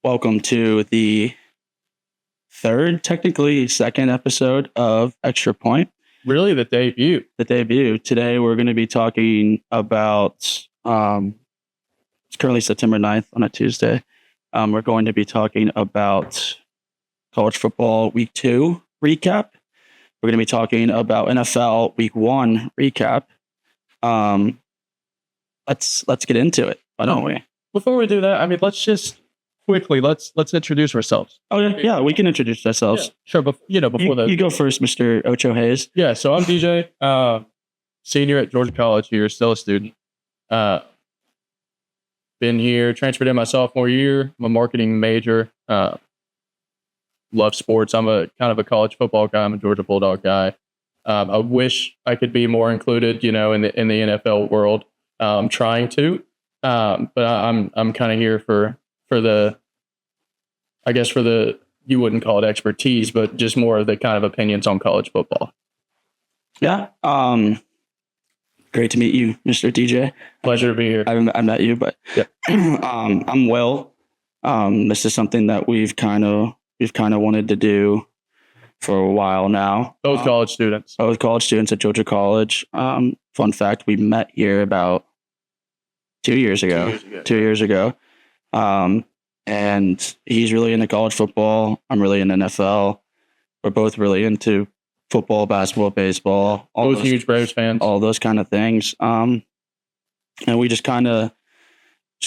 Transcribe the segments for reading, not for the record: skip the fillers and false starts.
Welcome to the technically second episode of Extra Point. Really, the debut. The debut. Today we're going to be talking about, it's currently September 9th on a Tuesday. We're going to be talking about college football week 2 recap. We're going to be talking about NFL week 1 recap. Let's get into it, why don't we? Before we do that, let's just quickly let's introduce ourselves. Oh yeah, we can introduce ourselves. Yeah, sure, but before you go first, Mr. Ocho Hayes. Yeah, so I'm DJ, senior at Georgia College here, still a student. Been here, transferred in my sophomore year. I'm a marketing major. Love sports. I'm a kind of a college football guy. I'm a Georgia Bulldog guy. I wish I could be more included, in the NFL world. I'm trying to, but I'm kind of here for the, you wouldn't call it expertise, but just more of the kind of opinions on college football. Yeah. Great to meet you, Mr. DJ. Pleasure to be here. I met you, but yeah. I'm Will. This is something that we've kind of wanted to do for a while now. Both college students. Both college students at Georgia College. Fun fact, we met here about 2 years ago. 2 years ago. And he's really into college football. I'm really into NFL. We're both really into football, basketball, baseball. Both huge Braves fans. All those kind of things. And we just kind of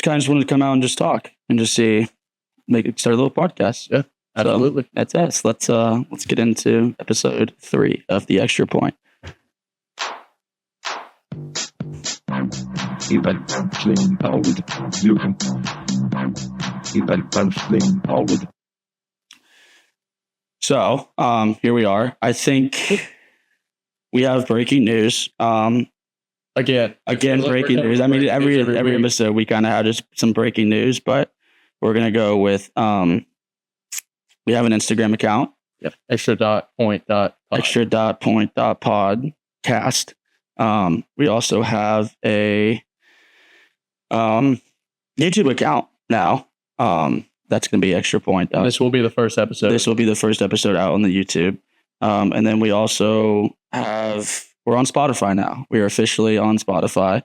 wanted to come out and just talk and just start a little podcast. Yeah, absolutely. So that's us. Let's get into episode 3 of the Extra Point. So, here we are. I think we have breaking news. Again, breaking news. Every episode we kind of have just some breaking news, but we're gonna go with we have an Instagram account. Yep. Extra.point.podcast. We also have a YouTube account now. That's going to be Extra Point. This will be the first episode. This will be the first episode out on the YouTube. And then we also we're on Spotify now. We are officially on Spotify.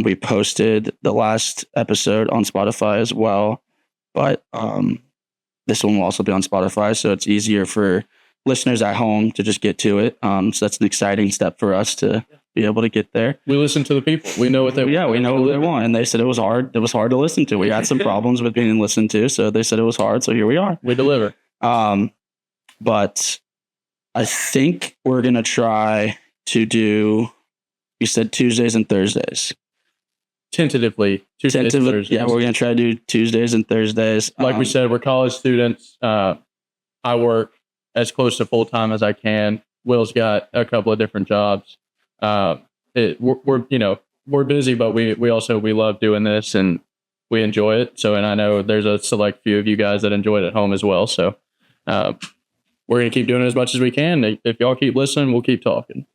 We posted the last episode on Spotify as well, but this one will also be on Spotify, so it's easier for listeners at home to just get to it. So that's an exciting step for us to be able to get there. We listen to the people. We know what they want. Yeah, we know what they want. And they said it was hard. It was hard to listen to. We had some problems with being listened to. So they said it was hard. So here we are. We deliver. But I think we're going to try to do, you said Tuesdays and Thursdays. Tentatively. Thursdays. Yeah, we're going to try to do Tuesdays and Thursdays. Like we said, we're college students. I work as close to full-time as I can. Will's got a couple of different jobs. We're busy, but we love doing this and we enjoy it. So, and I know there's a select few of you guys that enjoy it at home as well. So, we're going to keep doing it as much as we can. If y'all keep listening, we'll keep talking.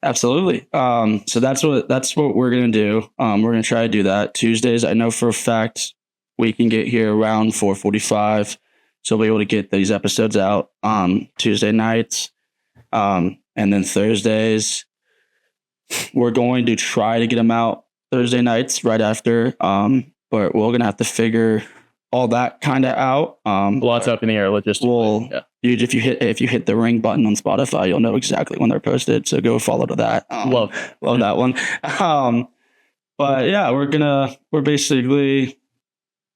Absolutely. So that's what we're going to do. We're going to try to do that Tuesdays. I know for a fact we can get here around 4:45. So we'll be able to get these episodes out on Tuesday nights. And then Thursdays, we're going to try to get them out Thursday nights right after. But we're going to have to figure all that kind of out. Lots up in the air logistically. If you hit the ring button on Spotify, you'll know exactly when they're posted. So go follow to that. Love that one. But yeah, we're basically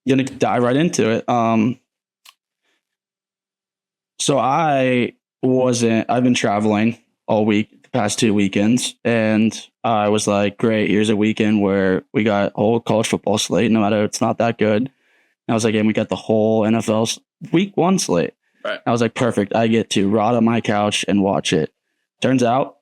gonna dive right into it. So I've been traveling all week, the past 2 weekends, and I was like, great, here's a weekend where we got a whole college football slate, no matter it's not that good. And I was like, and we got the whole NFL week 1 slate. Right. I was like, perfect. I get to rot on my couch and watch it. Turns out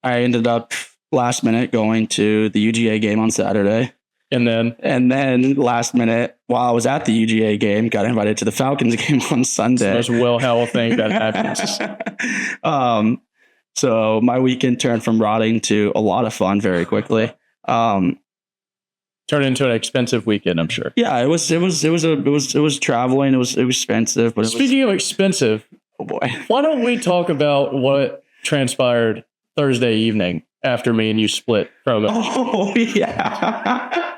I ended up last minute going to the UGA game on Saturday. And then last minute, while I was at the UGA game, got invited to the Falcons game on Sunday. It's the most Will Howell thing that happens. So my weekend turned from rotting to a lot of fun very quickly. Turned into an expensive weekend, I'm sure. Yeah, it was traveling. It was expensive, but Speaking of expensive, oh boy, why don't we talk about what transpired Thursday evening after me and you split from it? Oh yeah.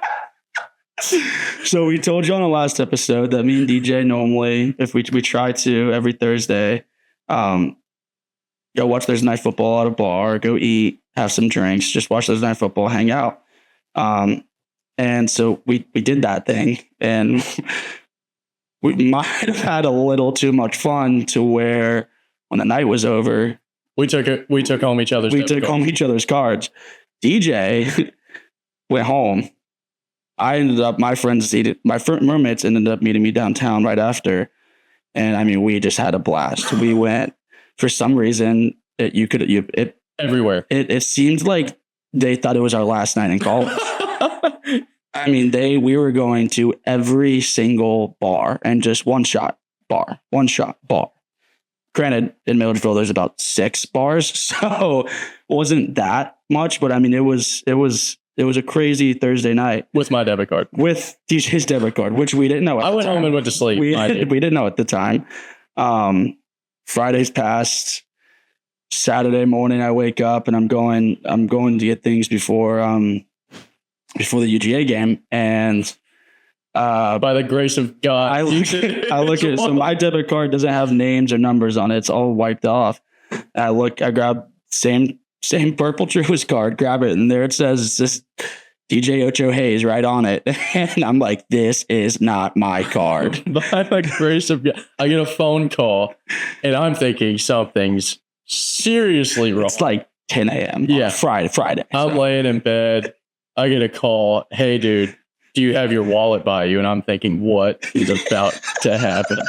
So we told you on the last episode that me and DJ normally, if we try to every Thursday, go watch Thursday night football at a bar, go eat, have some drinks, just watch Thursday night football, hang out. And so we did that thing, and we might have had a little too much fun to where when the night was over, we took home each other's cards. DJ went home. I ended up, my roommates ended up meeting me downtown right after. And I mean, we just had a blast. We went, for some reason, everywhere. It seemed like they thought it was our last night in college. I mean, we were going to every single bar and just one shot bar. Granted, in Millersville, there's about 6 bars, so it wasn't that much. But I mean, it was a crazy Thursday night with my debit card, with his debit card, which we didn't know. I went home and went to sleep. We didn't know at the time. Fridays passed. Saturday morning, I wake up and I'm going to get things before the UGA game, and by the grace of God, I look at it. So my debit card doesn't have names or numbers on it; it's all wiped off. I grab same purple Truist card, grab it, and there it says this DJ Ocho Hayes right on it, and I'm like, this is not my card. By the grace of God, I get a phone call, and I'm thinking something's seriously wrong. It's like 10 a.m. Yeah, Friday. I'm laying in bed. I get a call. Hey, dude, do you have your wallet by you? And I'm thinking, what is about to happen?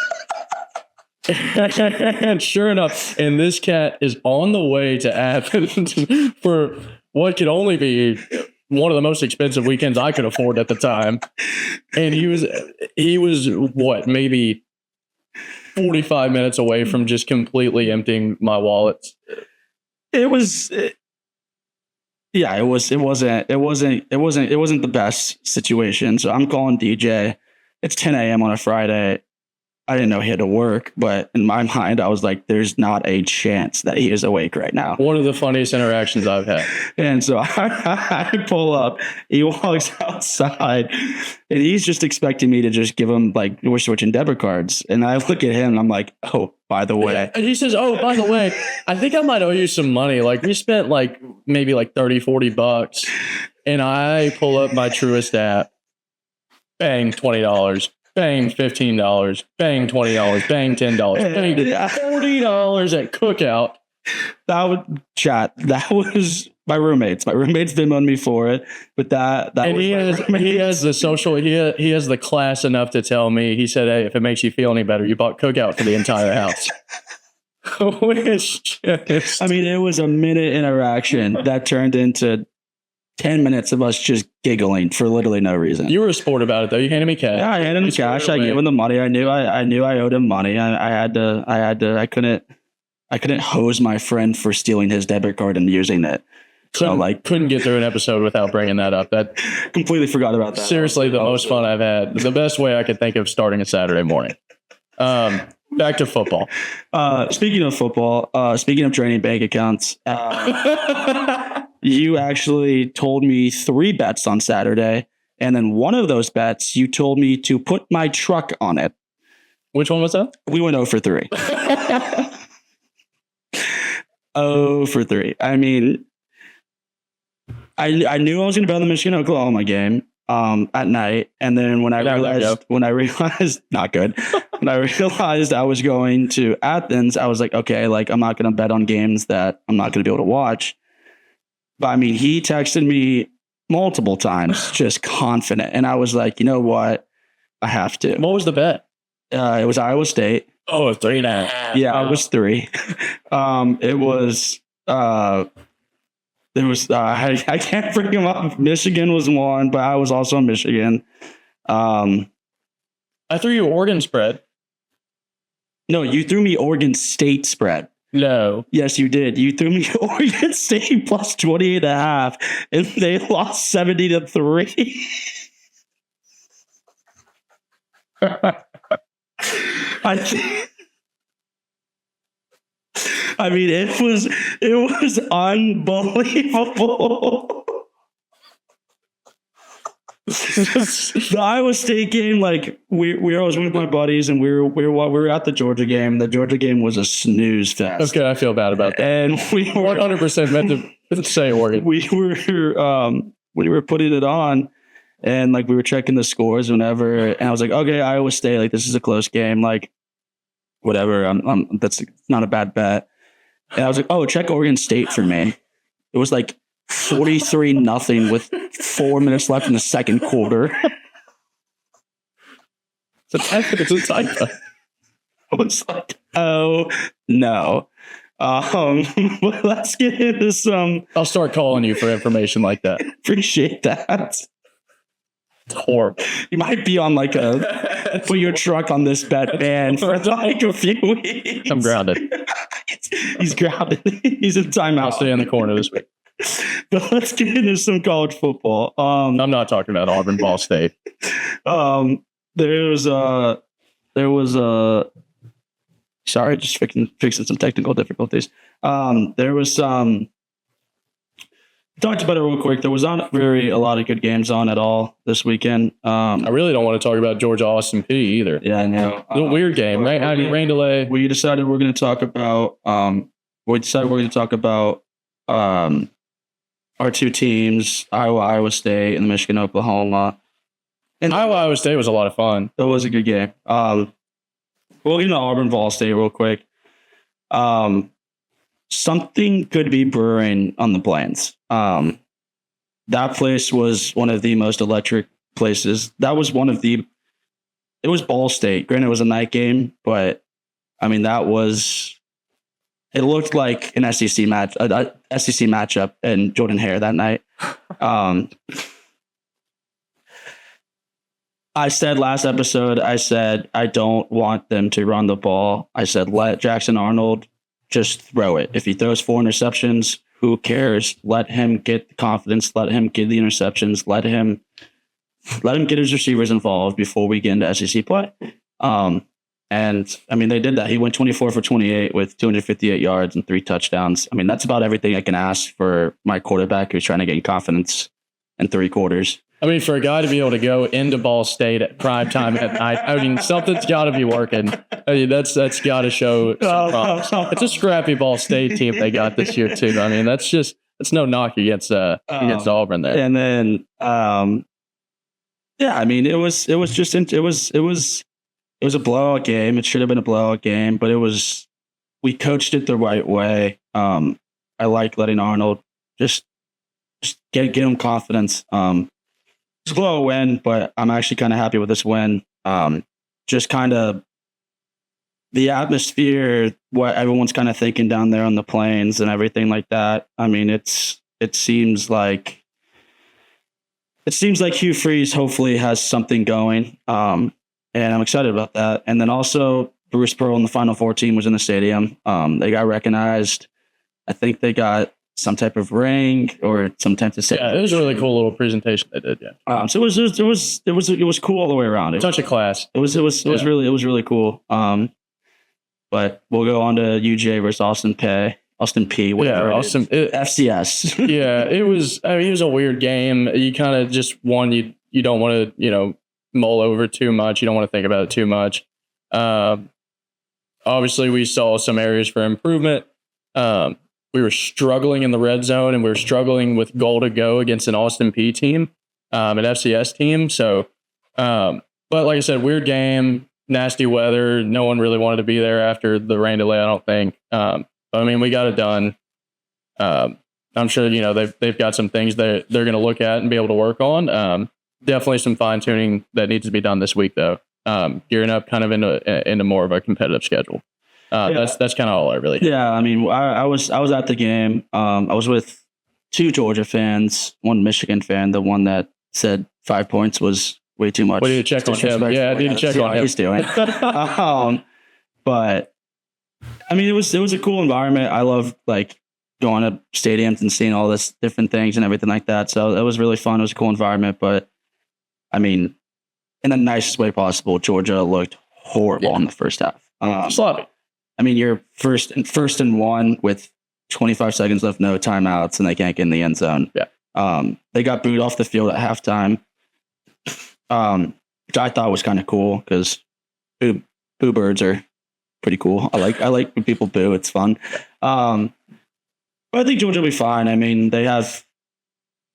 And sure enough, and this cat is on the way to Athens for what could only be one of the most expensive weekends I could afford at the time. And he was what, maybe 45 minutes away from just completely emptying my wallet. It wasn't the best situation. So I'm calling DJ. It's 10 a.m. on a Friday. I didn't know he had to work, but in my mind, I was like, there's not a chance that he is awake right now. One of the funniest interactions I've had. And so I pull up, he walks outside, and he's just expecting me to just give him, like, we're switching debit cards. And I look at him and I'm like, oh, by the way. And he says, oh, by the way, I think I might owe you some money. Like, we spent maybe $30-$40. And I pull up my Truist app, bang, $20. Bang, $15. Bang, $20. Bang, $10. Bang, $40 at Cookout. That was my roommates. My roommates Venmoed me for it, but that and was he has the social. He has the class enough to tell me. He said, "Hey, if it makes you feel any better, you bought Cookout for the entire house." I mean, it was a minute interaction that turned into 10 minutes of us just giggling for literally no reason. You were a sport about it, though. You handed me cash. Yeah, I handed him cash. I gave him the money. I knew I owed him money. I couldn't hose my friend for stealing his debit card and using it. Couldn't get through an episode without bringing that up. That completely forgot about that. Seriously, the most fun I've had. The best way I could think of starting a Saturday morning. Back to football. Speaking of football, speaking of draining bank accounts, you actually told me 3 bets on Saturday, and then one of those bets you told me to put my truck on it. Which one was that? We went 0 for 3. 0 for 3. I mean, I knew I was going to bet on the Michigan-Oklahoma game at night, and then when I realized not good. When I realized I was going to Athens, I was like, okay, I'm not going to bet on games that I'm not going to be able to watch. But I mean, he texted me multiple times, just confident, and I was like, you know what, I have to. What was the bet? It was Iowa State. Oh, 3.5. Yeah, it was 3. It was. There was I can't bring him up. Michigan was 1, but I was also in Michigan. I threw you Oregon spread. No, you threw me Oregon State spread. No. Yes, you did. You threw me Oregon State plus 28.5, and they lost 70-3. I mean, it was unbelievable. The Iowa State game, like I was with my buddies, and we were at the Georgia game. The Georgia game was a snooze fest. Okay, I feel bad about that. And we were 100% meant to say Oregon. We were putting it on, and like we were checking the scores whenever, and I was like, okay, Iowa State, like this is a close game, like whatever. That's not a bad bet. And I was like, oh, check Oregon State for me. It was like 43-0 with 4 minutes left in the second quarter. It's a typo. I was like, oh no. Let's get into some. I'll start calling you for information like that. Appreciate that. It's horrible. You might be on like put your truck on this bet ban for like a few weeks. I'm grounded. He's grounded. He's in timeout. I'll stay in the corner this week. But let's get into some college football. I'm not talking about Auburn, Ball State. There was sorry, just fixing some technical difficulties. There was some. Talked about it real quick. There was not really a lot of good games on at all this weekend. I really don't want to talk about Georgia Austin P either. Yeah, I know. A weird game, right? Rain delay. We decided we're going to talk about. Our two teams, Iowa State, and Michigan, Oklahoma. And Iowa State was a lot of fun. It was a good game. We'll get into Auburn, Ball State real quick. Something could be brewing on the Plains. That place was one of the most electric places. It was Ball State. Granted, it was a night game, but I mean, it looked like an SEC matchup and Jordan Hare that night. I said last episode, I don't want them to run the ball. I said, let Jackson Arnold just throw it. If he throws 4 interceptions, who cares? Let him get the confidence. Let him get the interceptions. Let him get his receivers involved before we get into SEC play. And I mean, they did that. He went 24 for 28 with 258 yards and 3 touchdowns. I mean, that's about everything I can ask for my quarterback who's trying to gain confidence in 3 quarters. I mean, for a guy to be able to go into Ball State at prime time at night, I mean, something's got to be working. I mean, that's got to show some promise. It's a scrappy Ball State team they got this year too. I mean, that's no knock against Auburn there. And then, yeah, I mean, it was a blowout game. It should have been a blowout game, but we coached it the right way. I like letting Arnold just get him confidence. It's a blowout win, but I'm actually kind of happy with this win. Just kind of the atmosphere, what everyone's kind of thinking down there on the Plains and everything like that. I mean, it seems like Hugh Freeze hopefully has something going. And I'm excited about that. And then also Bruce Pearl and the Final Four team was in the stadium. They got recognized. I think they got some type of ring or some type of. Yeah, it was a really cool little presentation they did. Yeah. So it was cool all the way around. Such a class. It was really cool. But we'll go on to UJ versus Austin P. Whatever. Yeah, Austin FCS. Yeah, it was. I mean, it was a weird game. You kind of just you don't want to mull over too much. You don't want to think about it too much. Obviously, we saw some areas for improvement. We were struggling in the red zone, and we were struggling with goal to go against an Austin P team, an FCS team. So, but like I said, weird game, nasty weather. No one really wanted to be there after the rain delay, I don't think. But I mean, we got it done. I'm sure they've got some things that they're going to look at and be able to work on. Definitely some fine tuning that needs to be done this week, though. Gearing up kind of into more of a competitive schedule. That's kind of all I really did. Yeah, I mean, I was at the game. I was with 2 Georgia fans, 1 Michigan fan. The one that said 5 points was way too much. What did you check on him? Yeah, I need to check on him. He's doing. But I mean, it was a cool environment. I love like going to stadiums and seeing all this different things and everything like that. So it was really fun. It was a cool environment. But I mean, in the nicest way possible, Georgia looked horrible in the first half. Sloppy. I mean, you're first and one with 25 seconds left, no timeouts, and they can't get in the end zone. Yeah. They got booed off the field at halftime, which I thought was kind of cool because boo birds are pretty cool. I like when people boo. It's fun. But I think Georgia will be fine. I mean, they have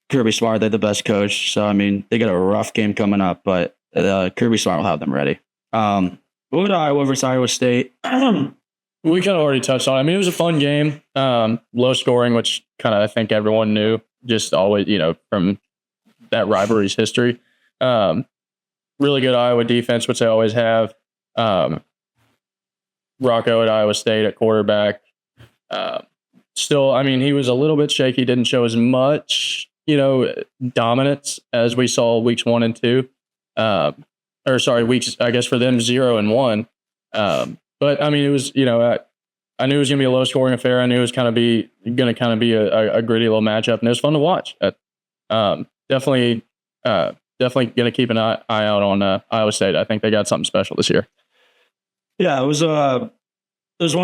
Kirby Smart. They're the best coach. So, I mean, they got a rough game coming up, but Kirby Smart will have them ready. What would Iowa versus Iowa State? We kind of already touched on it. I mean, it was a fun game, low scoring, which kind of I think everyone knew, just always, from that rivalry's history. Really good Iowa defense, which they always have. Rocco at Iowa State at quarterback. Still, I mean, he was a little bit shaky, didn't show as much, dominance as we saw weeks 1 and 2. Weeks, I guess, for them 0 and 1. But I mean, it was, I knew it was going to be a low scoring affair. I knew it was going to be a gritty little matchup, and it was fun to watch. Definitely going to keep an eye out on Iowa State. I think they got something special this year. Yeah, it was one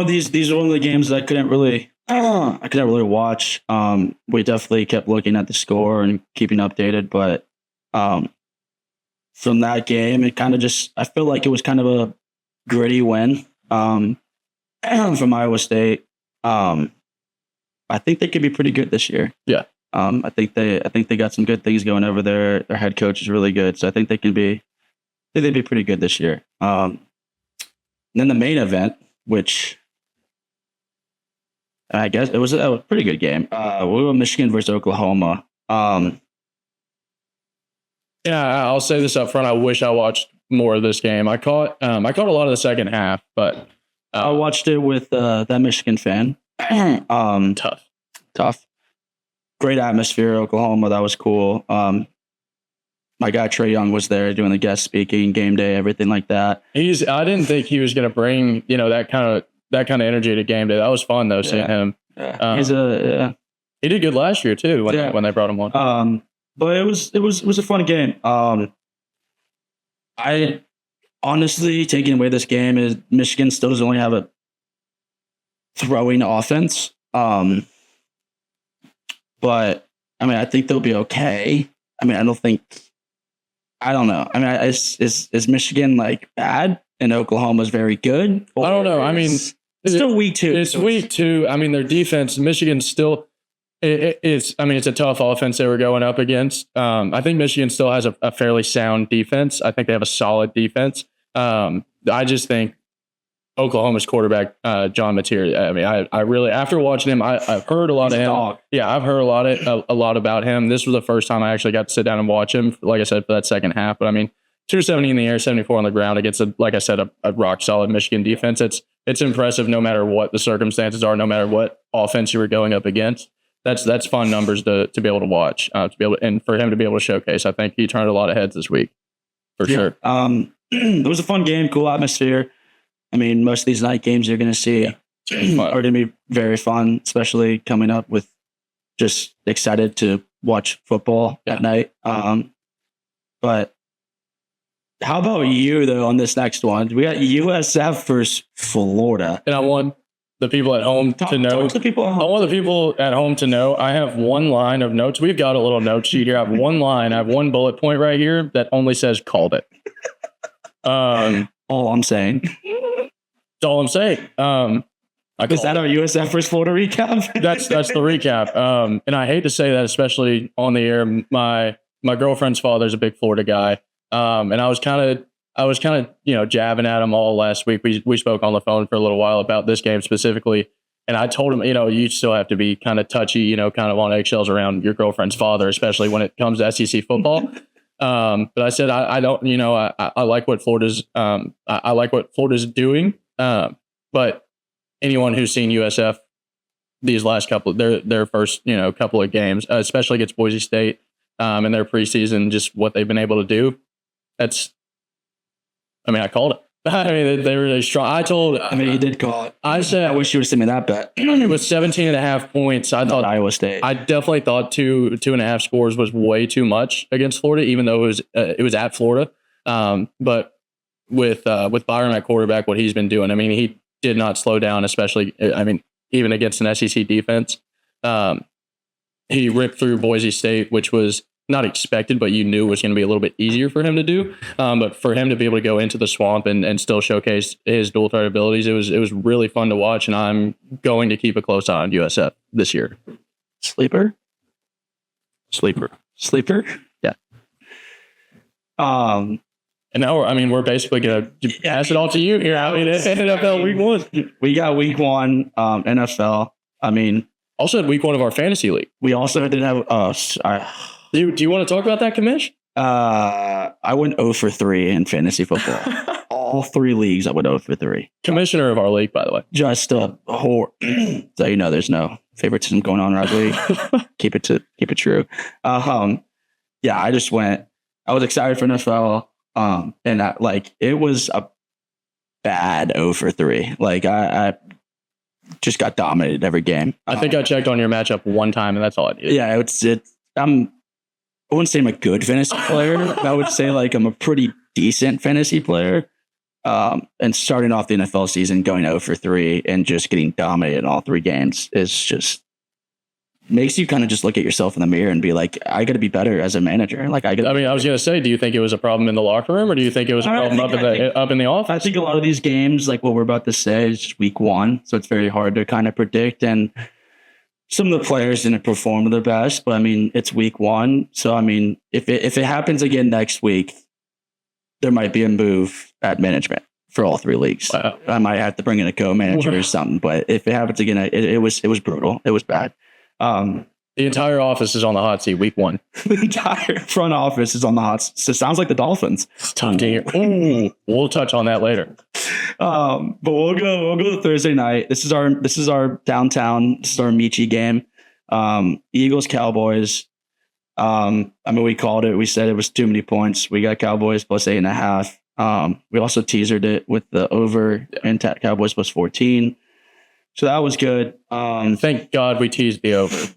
of these are one of the games that I couldn't really watch. We definitely kept looking at the score and keeping updated, but from that game, it kind of I feel like it was kind of a gritty win from Iowa State. I think they could be pretty good this year. Yeah. I think they got some good things going over there. Their head coach is really good, so I think they'd be pretty good this year. And then the main event, which I guess it was a pretty good game. We were Michigan versus Oklahoma. Yeah, I'll say this up front. I wish I watched more of this game. I caught a lot of the second half, but I watched it with that Michigan fan. Tough. Great atmosphere, Oklahoma. That was cool. My guy Trey Young was there doing the guest speaking, game day, everything like that. I didn't think he was going to bring that kind of energy to game day. That was fun though, seeing him. Yeah. He did good last year too when they brought him on. But it was a fun game. I honestly, taking away this game, is Michigan still doesn't only have a throwing offense. But I mean, I think they'll be okay. I mean, I don't know. I mean, is Michigan like bad and Oklahoma's very good? I don't know. I mean, it's still week 2. It's week 2. I mean, their defense, Michigan still. It's a tough offense they were going up against. I think Michigan still has a fairly sound defense. I think they have a solid defense. I just think Oklahoma's quarterback, John Mateer. I mean, I really, after watching him, I've heard a lot of him. Dog. Yeah, I've heard a lot about him. This was the first time I actually got to sit down and watch him, like I said, for that second half. But I mean, 270 in the air, 74 on the ground against a rock solid Michigan defense. It's impressive no matter what the circumstances are, no matter what offense you were going up against. That's fun numbers to be able to watch, and for him to be able to showcase. I think he turned a lot of heads this week, for sure. It was a fun game, cool atmosphere. I mean, most of these night games you're going to see are going to be very fun, especially coming up with just excited to watch football at night. But how about you, though, on this next one? We got USF versus Florida. And I want the people at home to know. I want the people at home to know I have one line of notes. We've got a little note sheet here. I have one line. I have one bullet point right here that only says "called it." All I'm saying. That's all I'm saying. Is that our USF versus Florida recap? That's the recap. And I hate to say that, especially on the air. My girlfriend's father's a big Florida guy. And I was kind of jabbing at him all last week. We spoke on the phone for a little while about this game specifically. And I told him, you still have to be kind of touchy, kind of on eggshells around your girlfriend's father, especially when it comes to SEC football. But I said, I don't, I like what Florida's, I like what Florida's doing. But anyone who's seen USF these last couple, their first, couple of games, especially against Boise State, in their preseason, just what they've been able to do. I called it. They were really strong. You did call it. I said, I wish you would have sent me that bet. With 17.5 points, I thought Iowa State. I definitely thought 2.5 scores was way too much against Florida, even though it was at Florida. But with Byram at quarterback, what he's been doing, I mean, he did not slow down, especially, I mean, even against an SEC defense. He ripped through Boise State, which was not expected, but you knew was going to be a little bit easier for him to do. But for him to be able to go into the swamp and still showcase his dual threat abilities, it was really fun to watch. And I'm going to keep a close eye on USF this year. Sleeper. Yeah. And now, we're basically going to pass it all to you here. I mean, NFL Week 1. We got Week 1 NFL. I mean, also had Week 1 of our fantasy league. We also did have. Do you want to talk about that, Commish? I went 0 for 3 in fantasy football. All 3 leagues, I went 0 for 3. Commissioner of our league, by the way. Just a whore. So there's no favoritism going on in our league. Keep it true. Yeah, I just went. I was excited for NFL. And it was a bad 0 for 3. Like I just got dominated every game. I think I checked on your matchup one time, and that's all I did. Yeah, I wouldn't say I'm a good fantasy player. I would say I'm a pretty decent fantasy player. And starting off the NFL season, going 0 for 3 and just getting dominated in all 3 games is just makes you kind of just look at yourself in the mirror and be like, I got to be better as a manager. I was going to say, do you think it was a problem in the locker room, or do you think it was a problem up in the office? I think a lot of these games, like what we're about to say, is just Week 1, so it's very hard to kind of predict. And some of the players didn't perform their best, but it's Week 1, so if it happens again next week, there might be a move at management for all 3 leagues. Wow. I might have to bring in a co-manager or something. But if it happens again, it was brutal. It was bad. The entire office is on the hot seat Week 1. The entire front office is on the hot seat. So it sounds like the Dolphins. It's tough to hear. Ooh, we'll touch on that later. But we'll go to Thursday night. This is our downtown. This is our Michi game. Eagles Cowboys. We called it. We said it was too many points. We got Cowboys plus 8.5. We also teasered it with the over and Cowboys plus 14. So that was good. Thank God we teased the over.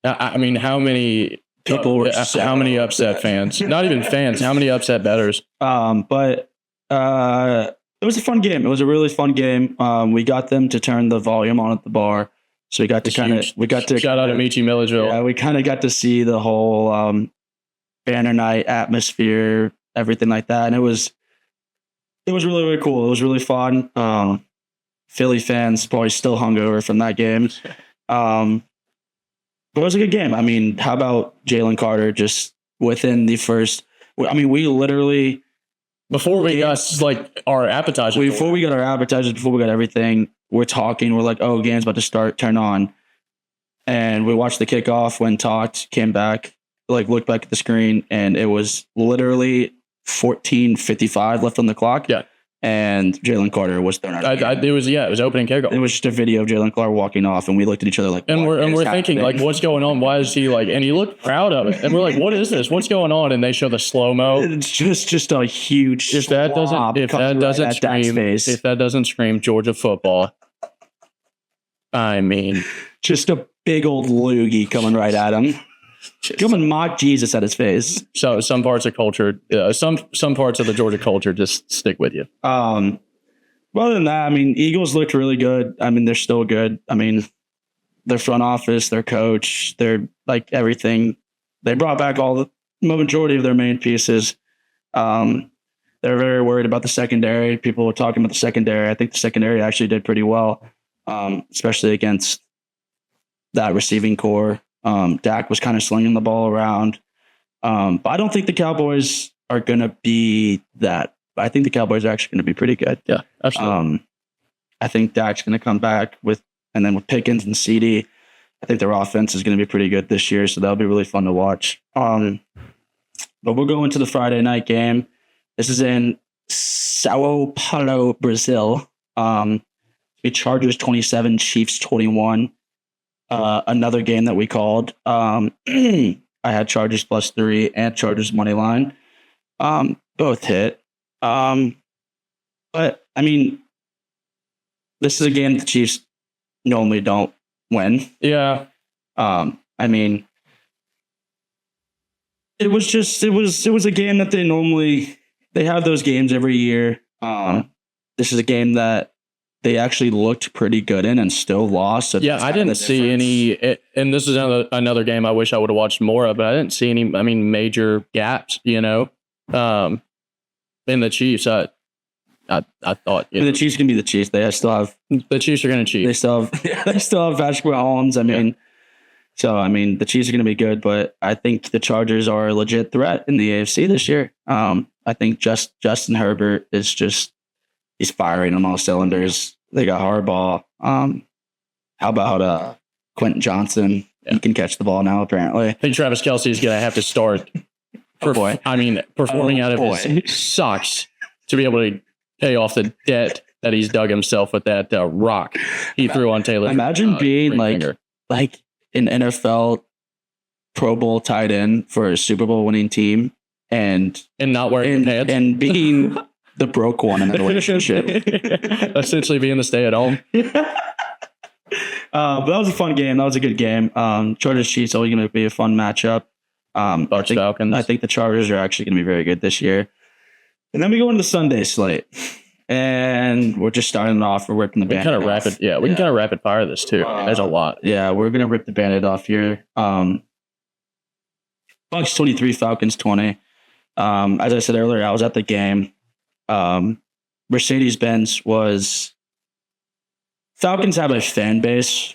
How many people were? How many upset fans? Not even fans. How many upset bettors? But it was a fun game. It was a really fun game. We got them to turn the volume on at the bar, so we got to shout out to Michi Milledgeville. Yeah, we kind of got to see the whole banner night atmosphere, everything like that, and it was really, really cool. It was really fun. Philly fans probably still hungover from that game. But it was a good game. How about Jalen Carter just within the first... we literally... Before we got our appetizers. Before we got our appetizers, before we got everything, we're talking. We're like, oh, game's about to start. Turn on. And we watched the kickoff, went talked, came back, looked back at the screen, and it was literally 14:55 left on the clock. Yeah. And Jalen Carter was thrown out. It was opening kickoff. It was just a video of Jalen Carter walking off, and we looked at each other and we're thinking what's going on? Why is he and he looked proud of it, and we're like, what is this? What's going on? And they show the slow mo. It's just a huge. If that doesn't scream Georgia football, just a big old loogie coming right at him. Coming mock Jesus at his face. So some parts of culture, some parts of the Georgia culture just stick with you. Other than that, Eagles looked really good. They're still good. Their front office, their coach, their everything. They brought back the majority of their main pieces. They're very worried about the secondary. People were talking about the secondary. I think the secondary actually did pretty well, especially against that receiving core. Dak was kind of slinging the ball around. But I don't think the Cowboys are going to be that. I think the Cowboys are actually going to be pretty good. Yeah, absolutely. I think Dak's going to come back with Pickens and CD. I think their offense is going to be pretty good this year, so that'll be really fun to watch. But we'll go into the Friday night game. This is in Sao Paulo, Brazil. The Chargers 27, Chiefs 21. Another game that we called. I had Chargers plus 3 and Chargers money line. Both hit. But this is a game the Chiefs normally don't win. Yeah. It was a game that they normally they have those games every year. This is a game that they actually looked pretty good in and still lost. So yeah, I didn't see any, and this is another game I wish I would have watched more of, but I didn't see any, major gaps, in the Chiefs. I thought the Chiefs can be the Chiefs. They still have the Chiefs are going to cheat. They still have Patrick Mahomes. The Chiefs are going to be good, but I think the Chargers are a legit threat in the AFC this year. I think Justin Herbert is he's firing on all cylinders. They got Harbaugh. How about Quentin Johnson? Yeah. He can catch the ball now, apparently. I think Travis Kelce is going to have to start performing out of his socks to be able to pay off the debt that he's dug himself with that rock he threw on Taylor. Imagine being like an NFL Pro Bowl tight end for a Super Bowl winning team and not wearing pants and being the broke one in the relationship. Essentially being the stay at home. But that was a fun game. That was a good game. Chargers Chiefs always going to be a fun matchup. Falcons. I think the Chargers are actually going to be very good this year. And then we go into the Sunday slate. And we're just starting off. We're ripping the Band-Aid off. We can kind of rapid fire this too. There's a lot. Yeah, we're going to rip the Band-Aid off here. Bucks 23, Falcons 20. As I said earlier, I was at the game. Mercedes-Benz was... Falcons have a fan base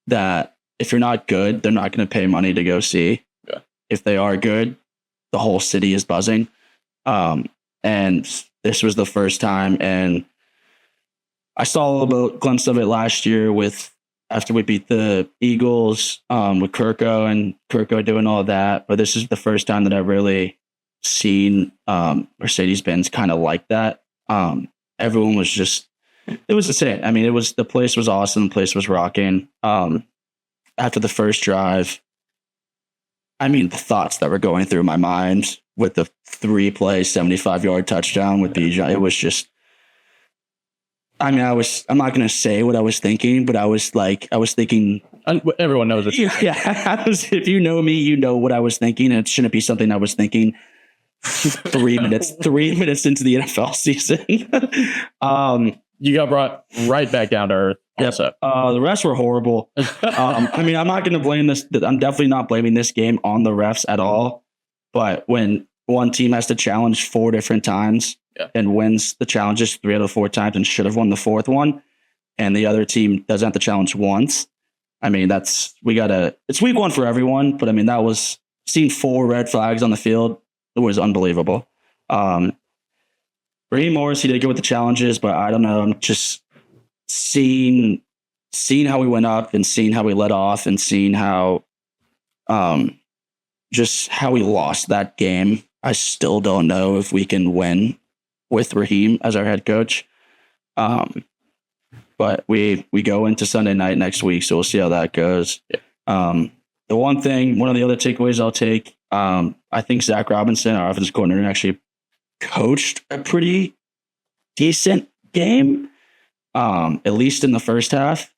that if you're not good, they're not going to pay money to go see. Yeah. If they are good, the whole city is buzzing. And this was the first time, and I saw a little glimpse of it last year after we beat the Eagles with Kirko doing all that. But this is the first time that I've really seen Mercedes-Benz kind of like that. Everyone was it was insane. The place was awesome. The place was rocking. After the first drive, the thoughts that were going through my mind with the 3-play 75-yard touchdown with Bijan, it was just. I'm not going to say what I was thinking, but I was thinking. Everyone knows it. Yeah, if you know me, you know what I was thinking, and it shouldn't be something I was thinking 3 minutes into the NFL season. You got brought right back down to earth. Yep. The refs were horrible. I'm not going to blame this. I'm definitely not blaming this game on the refs at all. But when one team has to challenge 4 different times and wins the challenges 3 out of 4 times and should have won the 4th one, and the other team doesn't have to challenge once, it's week 1 for everyone. But that was seeing 4 red flags on the field. It was unbelievable. Raheem Morris, he did good with the challenges, but I don't know. I'm just seeing how we went up and seeing how we let off and seeing how just how we lost that game. I still don't know if we can win with Raheem as our head coach. But we go into Sunday night next week, so we'll see how that goes. Yeah. One of the other takeaways I'll take, I think Zach Robinson, our offensive coordinator, actually coached a pretty decent game, at least in the first half.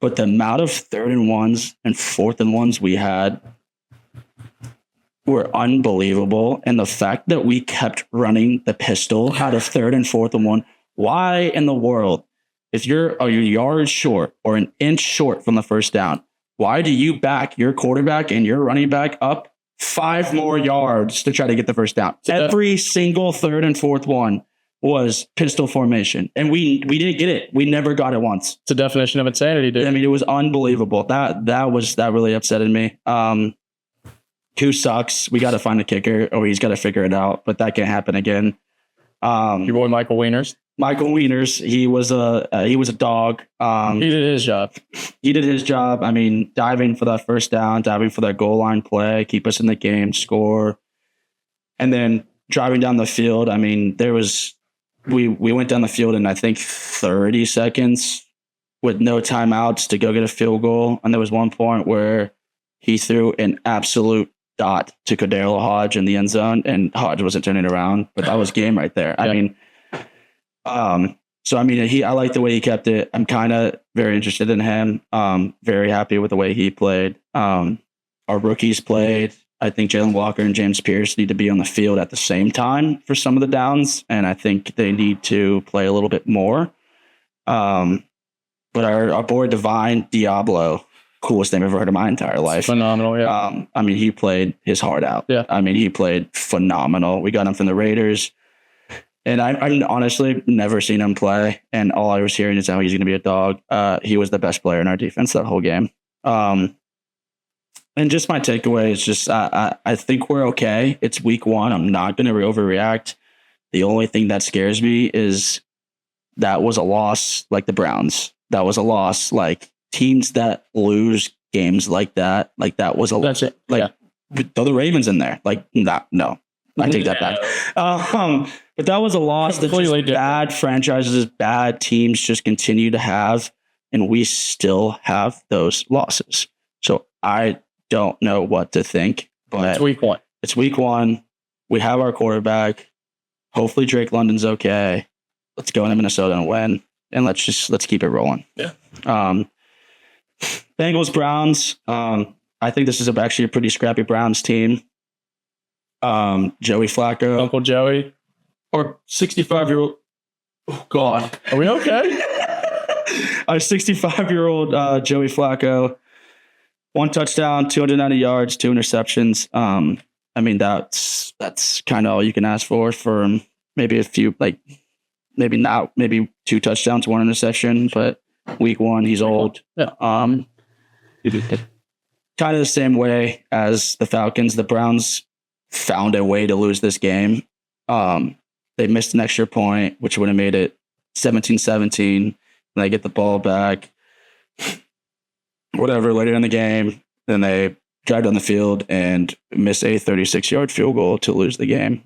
But the amount of 3rd and 1s and 4th and 1s we had were unbelievable. And the fact that we kept running the pistol out of 3rd and 4th and 1, why in the world, if you're a yard short or an inch short from the first down, why do you back your quarterback and your running back up 5 more yards to try to get the first down? Every single 3rd and 4th one was pistol formation, and we didn't get it. We never got it once. It's a definition of insanity, dude. It was unbelievable. That really upsetted me. Who sucks? We got to find a kicker, or he's got to figure it out. But that can't happen again. Your boy Michael Wieners. He was a dog. He did his job. Diving for that first down, diving for that goal line play, keep us in the game, score, and then driving down the field. We went down the field in I think 30 seconds with no timeouts to go get a field goal. And there was one point where he threw an absolute dot to Kadarius Hodge in the end zone, and Hodge wasn't turning around. But that was game right there. Yeah. I like the way he kept it. I'm kind of very interested in him. Very happy with the way he played. Our rookies played. I think Jalen Walker and James Pierce need to be on the field at the same time for some of the downs, and I think they need to play a little bit more. But our boy Divine Diablo, coolest name I've ever heard in my entire life. Phenomenal, yeah. I mean, he played his heart out. Yeah. I mean, he played phenomenal. We got him from the Raiders. And I honestly never seen him play. And all I was hearing is how he's going to be a dog. He was the best player in our defense that whole game. And just my takeaway is just I think we're okay. It's week 1. I'm not going to overreact. The only thing that scares me is that was a loss like the Browns. That was a loss like teams that lose games like that was a loss. That's it. Like throw the Ravens in there. Like no. I take that back. But that was a loss that just bad franchises, bad teams just continue to have, and we still have those losses. So I don't know what to think. But it's week 1. It's week 1. We have our quarterback. Hopefully Drake London's okay. Let's go into Minnesota and win, and let's keep it rolling. Yeah. Bengals Browns. I think this is actually a pretty scrappy Browns team. Joey Flacco, Uncle Joey, or 65-year-old. Oh God, are we okay? Our 65-year-old Joey Flacco, 1 touchdown, 290 yards, 2 interceptions. I mean that's kind of all you can ask for maybe a few, like maybe 2 touchdowns, 1 interception. But week 1, he's old. Yeah. Kind of the same way as the Falcons. The Browns found a way to lose this game. They missed an extra point, which would have made it 17-17. They get the ball back. Whatever, later in the game, then they drive down the field and miss a 36-yard field goal to lose the game.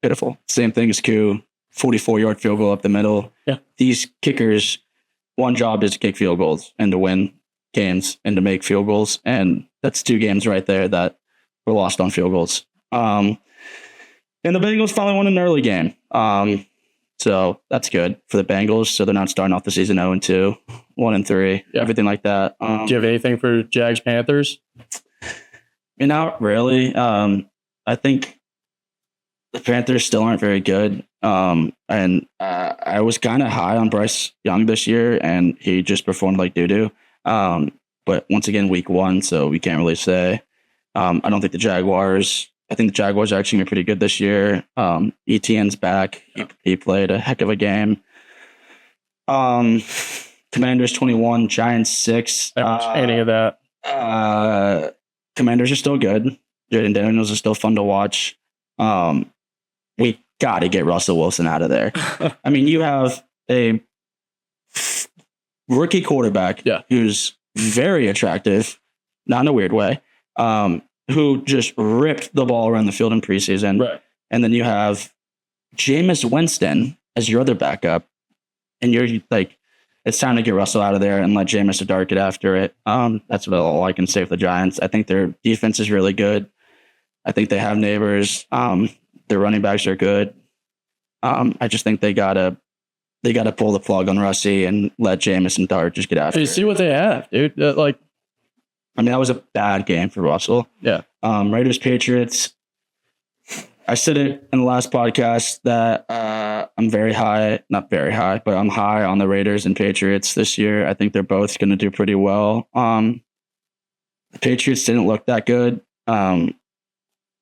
Pitiful. Same thing as Q, 44-yard field goal up the middle. Yeah. These kickers, one job is to kick field goals and to win games and to make field goals. And that's 2 games right there that were lost on field goals. And the Bengals finally won an early game. So that's good for the Bengals. So they're not starting off the season 0-2, 1-3, everything like that. Do you have anything for Jags Panthers? Not really. I think the Panthers still aren't very good. And I was kind of high on Bryce Young this year, and he just performed like doo-doo. But once again, week 1, so we can't really say. I don't think the Jaguars are actually going to be pretty good this year. ETN's back. He played a heck of a game. Commanders 21, Giants 6. Any of that. Commanders are still good. Jaden Daniels is still fun to watch. We got to get Russell Wilson out of there. I mean, you have a rookie quarterback who's very attractive, not in a weird way, who just ripped the ball around the field in preseason. Right. And then you have Jameis Winston as your other backup. And you're like, it's time to get Russell out of there and let Jameis Dart get after it. That's all I can say for the Giants. I think their defense is really good. I think they have neighbors. Their running backs are good. I just think they gotta pull the plug on Russie and let Jameis and Dart just get after it. You see what they have, dude. I mean, that was a bad game for Russell. Yeah. Raiders, Patriots. I said it in the last podcast that I'm very high, not very high, but I'm high on the Raiders and Patriots this year. I think they're both going to do pretty well. The Patriots didn't look that good.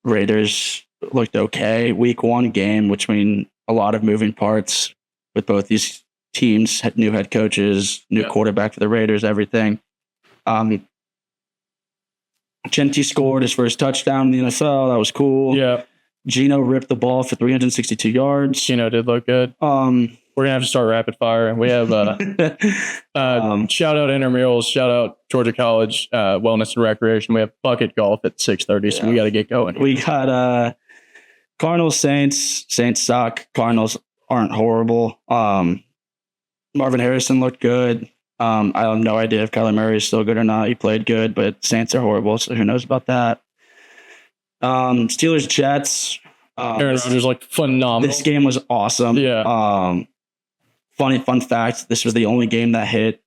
Raiders looked okay. Week 1 game between a lot of moving parts with both these teams, new head coaches, new quarterback for the Raiders, everything. Genti scored his first touchdown in the NFL. That was cool. Yeah. Gino ripped the ball for 362 yards. Gino did look good. We're gonna have to start rapid fire. We have shout out intramurals, shout out Georgia College Wellness and Recreation. We have bucket golf at 6:30, so we got to get going. We got Cardinals Saints. Saints suck. Cardinals aren't horrible. Marvin Harrison looked good. I have no idea if Kyler Murray is still good or not. He played good, but Saints are horrible, so who knows about that. Steelers Jets. Aaron Rodgers looked phenomenal. This game was awesome. Yeah. Fun fact: this was the only game that hit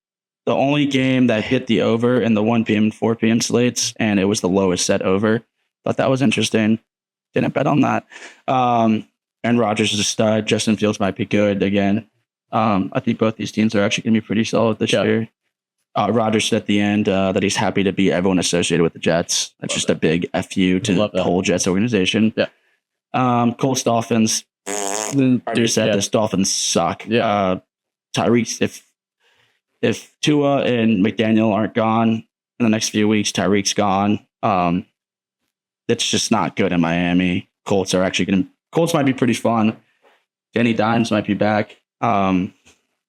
the only game that hit the over in the 1 p.m. and 4 p.m. slates, and it was the lowest set over. Thought that was interesting. Didn't bet on that. And Rodgers is a stud. Justin Fields might be good again. I think both these teams are actually going to be pretty solid this year. Rodgers said at the end that he's happy to be everyone associated with the Jets. That's just a big FU to the whole Jets organization. Yeah. Colts, Dolphins. Already said this. Dolphins suck. Yeah. Tyreek, if Tua and McDaniel aren't gone in the next few weeks, Tyreek's gone. It's just not good in Miami. Colts might be pretty fun. Danny Dimes might be back. So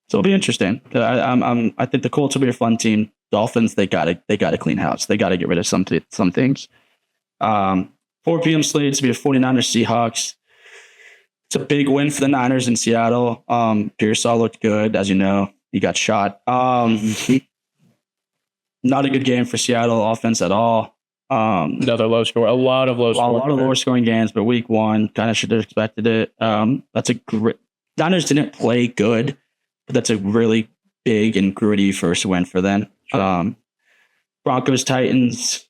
it'll be interesting. I think the Colts will be a fun team. Dolphins, they gotta clean house. They gotta get rid of some things. 4 p.m. slate to be a 49ers Seahawks. It's a big win for the Niners in Seattle. Pearsall looked good, as you know. He got shot. Not a good game for Seattle offense at all. Another low score. A lot of lower scoring games, but week one kind of should have expected it. That's a great. Niners didn't play good, but that's a really big and gritty first win for them. Sure. Broncos Titans.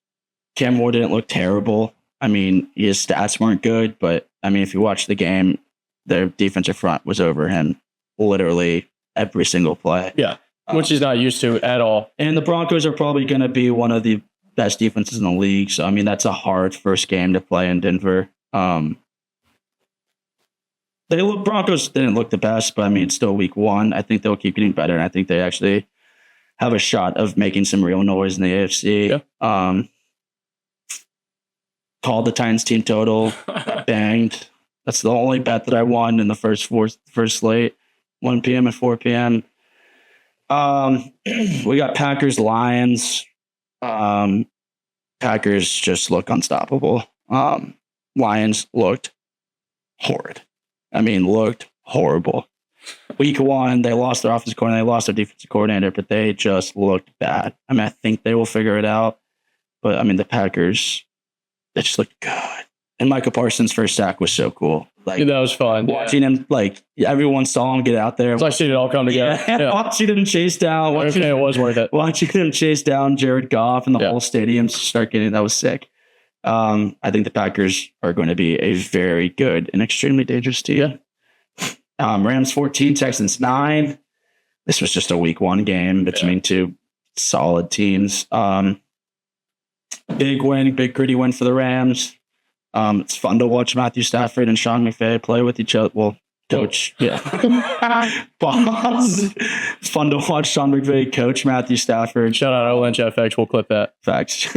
Cam Moore didn't look terrible. I mean, his stats weren't good, but I mean, if you watch the game, their defensive front was over him literally every single play. Yeah, which he's not used to at all. And the Broncos are probably going to be one of the best defenses in the league. So, I mean, that's a hard first game to play in Denver. Broncos didn't look the best, but I mean, it's still week one. I think they'll keep getting better. And I think they actually have a shot of making some real noise in the AFC. Yeah. Called the Titans team total, banged. That's the only bet that I won in the first slate, 1 p.m. and 4 p.m. We got Packers, Lions. Packers just look unstoppable. Lions looked horrid. I mean, looked horrible. Week one, they lost their offensive coordinator, they lost their defensive coordinator, but they just looked bad. I mean, I think they will figure it out. But I mean, the Packers, they just looked good. And Micah Parsons' first sack was so cool. Like, that was fun. Watching him, like, everyone saw him get out there. It's like seeing it all come together. Yeah. Watching him chase down. It was worth it. Watching him chase down Jared Goff and the whole stadium start getting, that was sick. I think the Packers are going to be a very good and extremely dangerous team. Rams 14, Texans 9. This was just a week one game between two solid teams. Big win, big gritty win for the Rams. It's fun to watch Matthew Stafford and Sean McVay play with each other. Well, coach, boss. It's fun to watch Sean McVay coach Matthew Stafford. Shout out Olench FX. We'll clip that. Facts.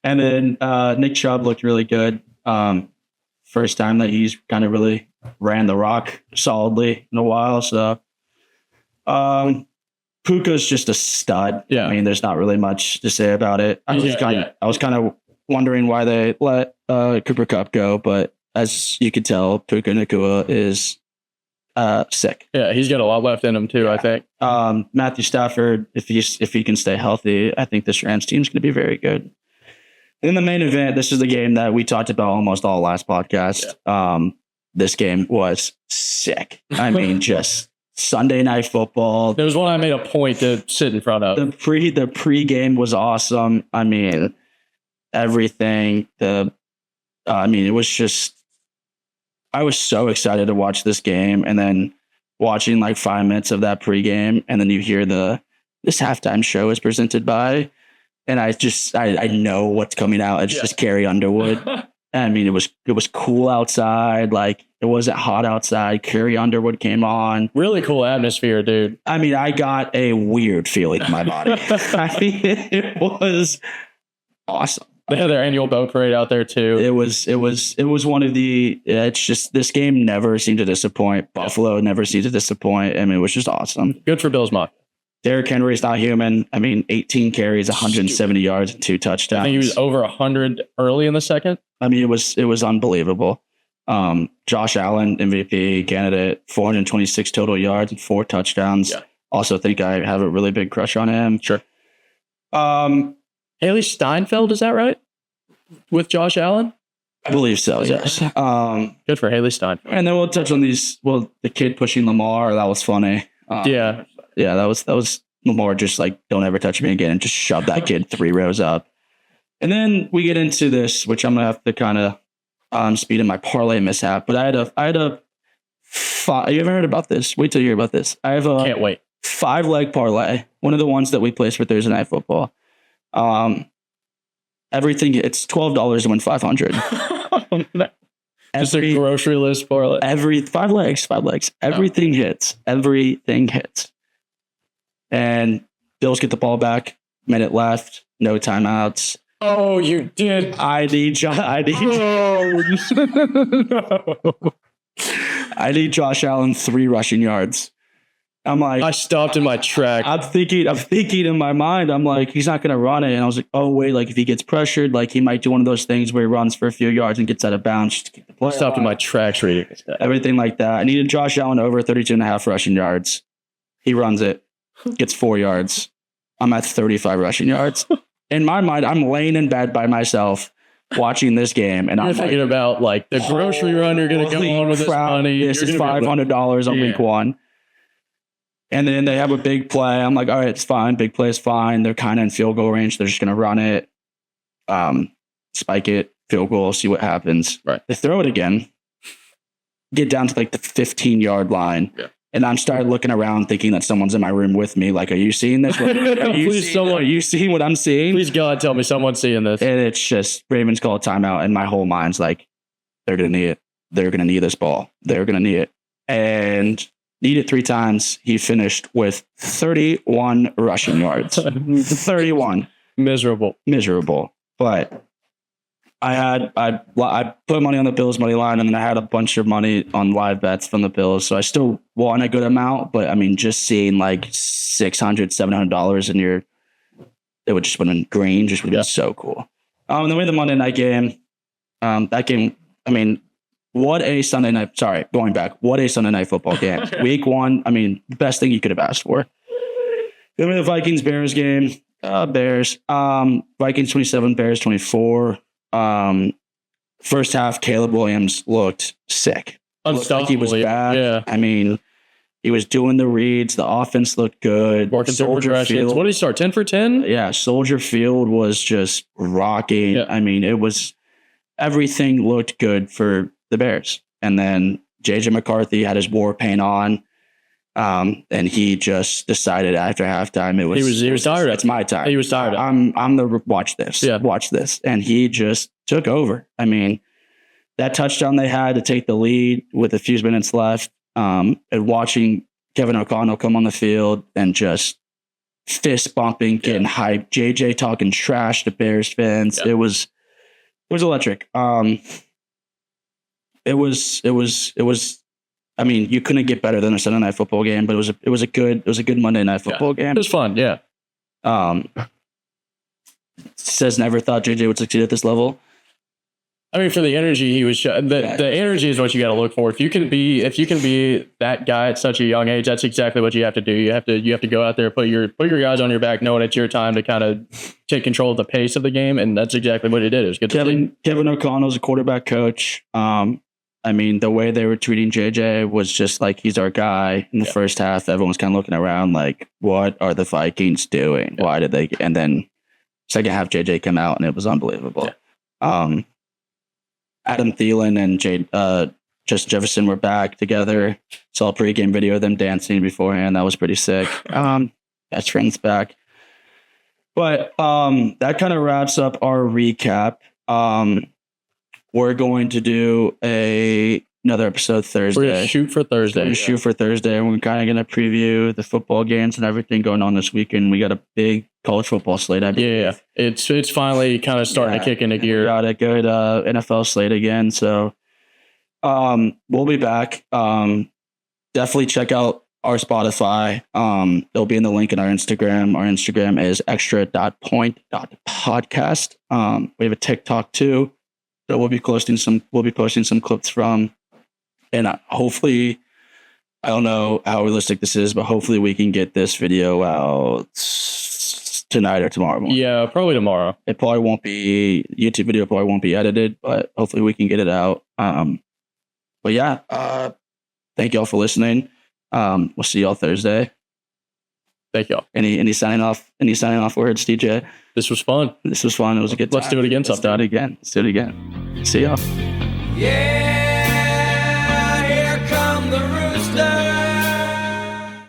And then Nick Chubb looked really good. First time that he's kind of really ran the rock solidly in a while. So Puka's just a stud. Yeah. I mean, there's not really much to say about it. I was kind of wondering why they let Cooper Kupp go, but as you could tell, Puka Nacua is sick. Yeah, he's got a lot left in him too, I think. Matthew Stafford, if he can stay healthy, I think this Rams team is going to be very good. In the main event, this is the game that we talked about almost all last podcast. Yeah. This game was sick. I mean, just Sunday Night Football. There was one I made a point to sit in front of. The pre-game was awesome. I mean, everything. It was just, I was so excited to watch this game, and then watching like 5 minutes of that pregame, and then you hear this halftime show is presented by, and I know what's coming out. It's just Carrie Underwood. I mean, it was cool outside. Like, it wasn't hot outside. Carrie Underwood came on. Really cool atmosphere, dude. I mean, I got a weird feeling in my body. I mean, it was awesome. They had their annual boat parade out there too. It was one of the. It's just, this game never seemed to disappoint. Buffalo never seemed to disappoint. I mean, it was just awesome. Good for Bills Mafia. Derrick Henry's not human. I mean, 18 carries, 170 yards, and 2 touchdowns. I think he was over 100 early in the second. I mean, it was unbelievable. Josh Allen, MVP candidate, 426 total yards and 4 touchdowns. Yeah. Also think I have a really big crush on him. Sure. Haley Steinfeld, is that right? With Josh Allen? I believe so, yes. Good for Haley Steinfeld. And then we'll touch on these. Well, the kid pushing Lamar, that was funny. Yeah, that was Lamar just like, don't ever touch me again, and just shove that kid 3 rows up. And then we get into this, which I'm gonna have to kind of speed in my parlay mishap. But I had a you ever heard about this? Wait till you hear about this. I have a Can't wait. 5-leg parlay, one of the ones that we place for Thursday Night Football. Everything, it's $12 to win 500. Just a grocery list parlay. Every 5 legs. Everything hits. And Bills get the ball back. Minute left. No timeouts. Oh, you did. I need Josh Allen 3 rushing yards. I'm like, I stopped in my track. I'm thinking in my mind, I'm like, he's not going to run it. And I was like, oh, wait, like if he gets pressured, like he might do one of those things where he runs for a few yards and gets out of bounds just to keep the play. I stopped in my tracks reading this. Everything like that. I needed Josh Allen over 32.5 rushing yards. He runs it, gets 4 yards. I'm at 35 rushing yards. In my mind, I'm laying in bed by myself watching this game. And I'm thinking about like the grocery run you're going to go on with this money. This is $500 on week 1. And then they have a big play. I'm like, all right, it's fine. Big play is fine. They're kind of in field goal range. They're just going to run it, spike it, field goal, see what happens. Right. They throw it again, get down to like the 15-yard line. Yeah. And I'm started looking around thinking that someone's in my room with me. Like, are you seeing this? Are you seeing what I'm seeing? Please, God, tell me someone's seeing this. And it's just Ravens call a timeout. And my whole mind's like, they're going to need it. They're going to need this ball. They're going to need it. And need it 3 times. He finished with 31 rushing yards. 31. Miserable. But I put money on the Bills money line, and then I had a bunch of money on live bets from the Bills. So I still won a good amount, but I mean, just seeing like $600, $700 in it would just would have been green, just would have been so cool. And then we had the Monday night game. That game, I mean, what a Sunday night football game. Week 1, I mean, best thing you could have asked for. Then we had the Vikings-Bears game. Bears. Vikings 27, Bears 24. First half, Caleb Williams looked sick. Looked like he was back. Yeah. I mean, he was doing the reads. The offense looked good. Working Soldier Field. What did he start? 10 for 10? Yeah, Soldier Field was just rocking. Yeah. I mean, everything looked good for the Bears. And then JJ McCarthy had his war paint on. And he just decided after halftime he was tired. It's my time. He was tired. Watch this. And he just took over. I mean, that touchdown they had to take the lead with a few minutes left, and watching Kevin O'Connell come on the field and just fist bumping, getting hyped, JJ talking trash to Bears fans. Yeah. It was electric. It was. I mean, you couldn't get better than a Sunday night football game, but it was a good Monday night football game. It was fun, yeah. Says never thought JJ would succeed at this level. I mean, for the energy he was showing, the energy is what you got to look for. If you can be that guy at such a young age, that's exactly what you have to do. You have to go out there, put your guys on your back, knowing it's your time to kind of take control of the pace of the game, and that's exactly what he did. It was good. Kevin O'Connell's a quarterback coach. I mean, the way they were treating JJ was just like, he's our guy. In the first half, everyone's kind of looking around like, what are the Vikings doing? Yeah. Why did they? And then second half, JJ came out and it was unbelievable. Yeah. Adam Thielen and Justin Jefferson were back together. Saw a pregame video of them dancing beforehand. That was pretty sick. Best friends back. But that kind of wraps up our recap. We're going to do another episode Thursday. We're going to shoot for Thursday. And we're kind of going to preview the football games and everything going on this weekend. We got a big college football slate. Yeah. It's finally kind of starting to kick into gear. We got a good NFL slate again. So we'll be back. Definitely check out our Spotify. It'll be in the link in our Instagram. Our Instagram is extra.point.podcast. We have a TikTok too. So we'll be posting some clips from, and hopefully, I don't know how realistic this is, but hopefully we can get this video out tonight or tomorrow morning. Yeah, probably tomorrow. YouTube video probably won't be edited, but hopefully we can get it out. But yeah, thank y'all for listening. We'll see y'all Thursday. Thank y'all. Any signing off words, DJ? This was fun. This was fun. It was a good time. Let's do it again sometime. Let's do it again. See y'all. Yeah.